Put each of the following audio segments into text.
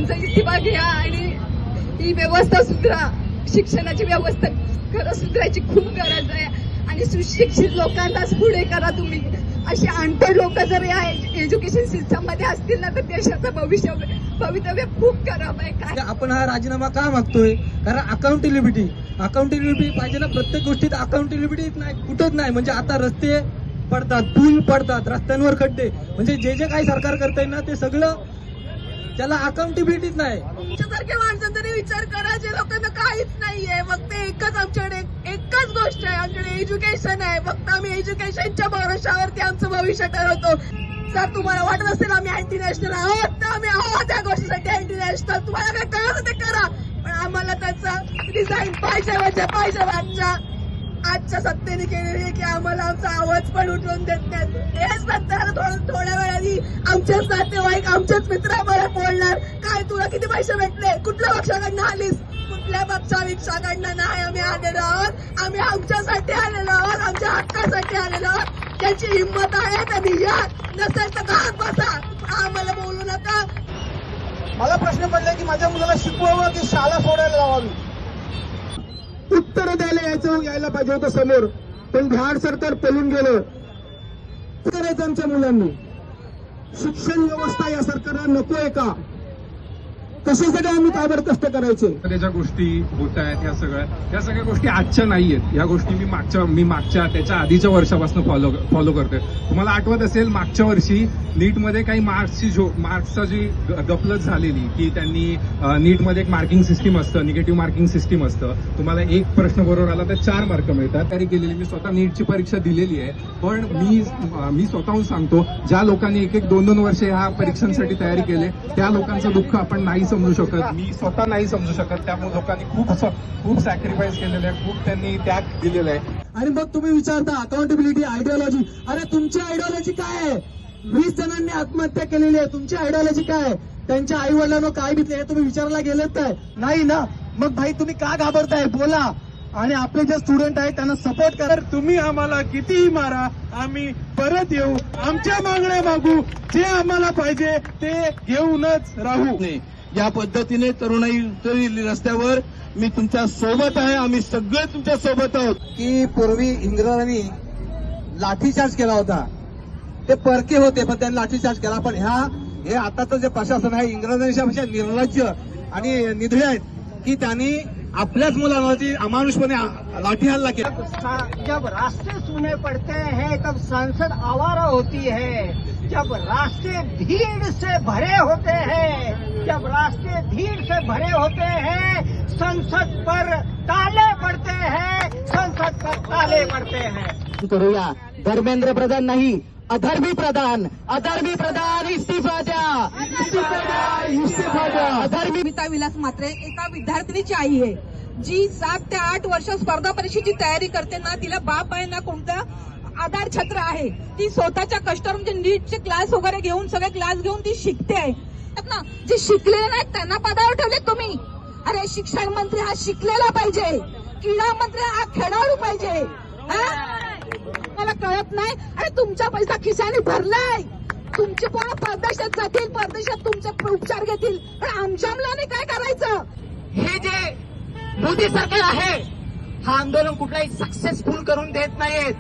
त्यांचा इस्तिफा घ्या आणि ही व्यवस्था सुधरा. शिक्षणाची व्यवस्था खरं सुधारायची खूप गरज आहे आणि सुशिक्षित लोकांनाच पुढे करा तुम्ही. अशी अनपढ लोक जर या एज्युकेशन सिस्टम मध्ये असतील ना तर देशाचं भवितव्य खूप खराब आहे. काय आपण हा राजीनामा का मागतोय? कारण अकाउंटेबिलिटी पाहिजे ना. प्रत्येक गोष्टीत अकाउंटेबिलिटी नाही, कुठंच नाही. म्हणजे आता रस्ते पडतात, पूल पडतात, रस्त्यांवर खड्डे, म्हणजे जे काही सरकार करतंय ना ते सगळं त्याला अकाउंटेबिलिटीच नाही. तुमच्यासारख्या माणसं तरी विचार करा जे लोकांना काहीच नाहीये. फक्त एकच आमच्याकडे एकच गोष्ट आहे, आमच्याकडे एज्युकेशन आहे. फक्त आम्ही एज्युकेशनच्या भरोशावरती आमचं भविष्य ठरवतो. जर तुम्हाला वाटत असेल आम्ही अँटी नॅशनल आहोत तर आम्ही आहोत त्या गोष्टीसाठी अँटी नॅशनल. तुम्हाला काय करायचं ते करा, पण आम्हाला त्याचा डिझाईन पाहिजे म्हणजे पाहिजे. आजच्या सत्तेने केलेली आहे की आम्हाला आमचा आवाज पण उठवून देत नाहीत. हेच नंतर थोड्या वेळाने आमचेच नातेवाईक आमचेच मित्र आम्हाला बोलणार काय तुला किती पैसे भेटले, कुठल्या पक्षाकडनं आलीस, कुठल्या पक्षाकडनं नाही आम्ही आलेलो आहोत. आम्ही आमच्यासाठी आलेलो आहोत, आमच्या हक्कासाठी आलेलो आहोत. ज्यांची हिंमत आहे त्यांनी या, नसेल तर घरात बसा, आम्हाला बोलू नका. मला प्रश्न पडला की माझ्या मुलाला शिकवावं की शाळा सोडायला लावावी. उत्तर यायला पाहिजे होतं समोर, पण बिहार सरकार पळून गेलं. करायचं आमच्या मुलांनी शिक्षण व्यवस्था या सरकारला नकोय का? कशासाठी आम्ही काबर कष्ट करायचे? ज्या गोष्टी होत आहेत ह्या सगळ्या गोष्टी आजच्या नाहीयेत. या गोष्टी मी मागच्या त्याच्या आधीच्या वर्षापासून फॉलो करतोय. तुम्हाला आठवत असेल मागच्या वर्षी नीटमध्ये काही मार्क्सचा जी गफलत झालेली की त्यांनी नीटमध्ये एक मार्किंग सिस्टीम असतं, निगेटिव्ह मार्किंग सिस्टीम असतं. तुम्हाला एक प्रश्न बरोबर आला तर 4 मार्क मिळतात. तयारी केलेली मी स्वतः नीटची परीक्षा दिलेली आहे. पण मी स्वतःहून सांगतो ज्या लोकांनी 1-2 वर्षे ह्या परीक्षांसाठी तयारी केली त्या लोकांचं दुःख आपण नाही समजू शकत. मी स्वतः नाही समजू शकत. त्यामुळे लोकांनी खूप सॅक्रिफाईस केलेलं आहे, खूप त्यांनी त्याग दिलेला आहे. आणि मग तुम्ही विचारता अकाउंटेबिलिटी, आयडिओलॉजी. अरे तुमची आयडिओलॉजी काय आहे? 20 जणांनी आत्महत्या केलेली आहे. तुमची आयडिओलॉजी काय आहे? त्यांच्या आई वडिलांना काय बितले हे तुम्ही विचारायला गेलेत काय? नाही ना. मग भाई तुम्ही का घाबरताय? बोला. आणि आपले जे स्टुडंट आहेत त्यांना सपोर्ट करा. तुम्ही आम्हाला कितीही मारा, आम्ही परत येऊ, आमच्या मागण्या मागू, जे आम्हाला पाहिजे ते घेऊनच राहू. या पद्धतीने तरुणाई रस्त्यावर मी तुमच्या सोबत आहे. आम्ही सगळे तुमच्या सोबत आहोत. की पूर्वी इंग्रजांनी लाठीचार्ज केला होता. ते परके होते पण त्यांनी लाठीचार्ज केला. पण हे आताचं जे प्रशासन आहे इंग्रजांच्या निर्लज्ज आणि निधडे आहेत की त्यांनी आपल्याच मुलांवरती अमानुषपणे लाठी हल्ला केला. जब रास्ते सूने पड़ते हैं तब संसद आवारा होती है. जब रास्ते भीड़ से भरे होते हैं, जब रास्ते भीड़ से भरे होते हैं, संसद पर ताले पड़ते हैं, संसद पर ताले पड़ते हैं. करूया धर्मेंद्र प्रधान नाही, अधर्मी प्रधान इस्तीफा द्या. अधर्मी विलास मात्रे एका विद्यार्थिनीची आई आहे जी 7 ते 8 वर्ष स्पर्धा परीक्षेची तयारी करते ना. तिला बाप आहे ना कोणता आधार छत्र आहे. ती स्वतःच्या कष्टावर म्हणजे नीटचे क्लास वगैरे घेऊन सगळे क्लास घेऊन ती शिकते आहे ना. जे शिकलेले नाहीत त्यांना पदावर ठेवले तुम्ही. अरे शिक्षण मंत्री हा शिकलेला पाहिजे, क्रीडा मंत्री हा खेळाडू पाहिजे. मला कळत नाही. अरे तुमचा पैसा खिशाने भरलाय, तुमचे पोरं परदेशात जातील, परदेशात तुमचे उपचार घेतील, पण आमच्या मुलाने काय करायचं? हे जे मोदी सरकार आहे हा आंदोलन कुठलाही सक्सेसफुल करून देत नाहीत.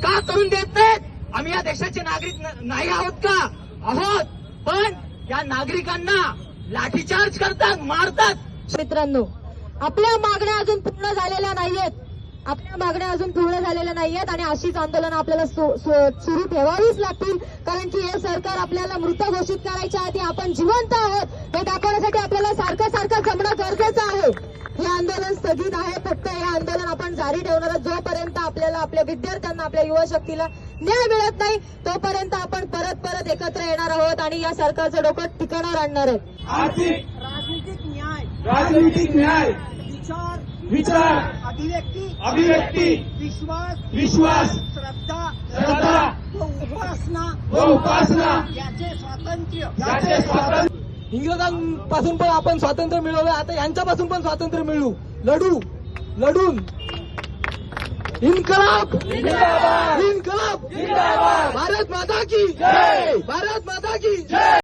का करून देत नाहीत? आम्ही या देशाचे नागरिक नाही आहोत का? आहोत. पण या नागरिकांना लाठीचार्ज करतात, मारतात. मित्रांनो, आपल्या मागण्या अजून पूर्ण झालेल्या नाहीयेत. आणि अशीच आंदोलन आपल्याला सुरू ठेवावीच लागतील. कारण की हे सरकार आपल्याला मृत घोषित करायच्या आधी आपण जिवंत आहोत हे दाखवण्यासाठी आपल्याला सारखं जमणं गरजेचं आहे. हे आंदोलन स्थगित आहे. फक्त हे आंदोलन आपण जारी ठेवणार जोपर्यंत आपल्याला आपल्या विद्यार्थ्यांना आपल्या युवा शक्तीला न्याय मिळत नाही तोपर्यंत आपण परत एकत्र येणार आहोत आणि या सरकारचं डोकं ठिकाणावर आणणार आहे. राजनीतिक न्याय, विचार, अभिव्यक्ती, विश्वास, श्रद्धा व उपासना याचे स्वातंत्र्य. इंग्रजांपासून पण आपण स्वातंत्र्य मिळवलं. आता यांच्यापासून पण स्वातंत्र्य मिळू. लढून इन्कलाब भारत माता की जय.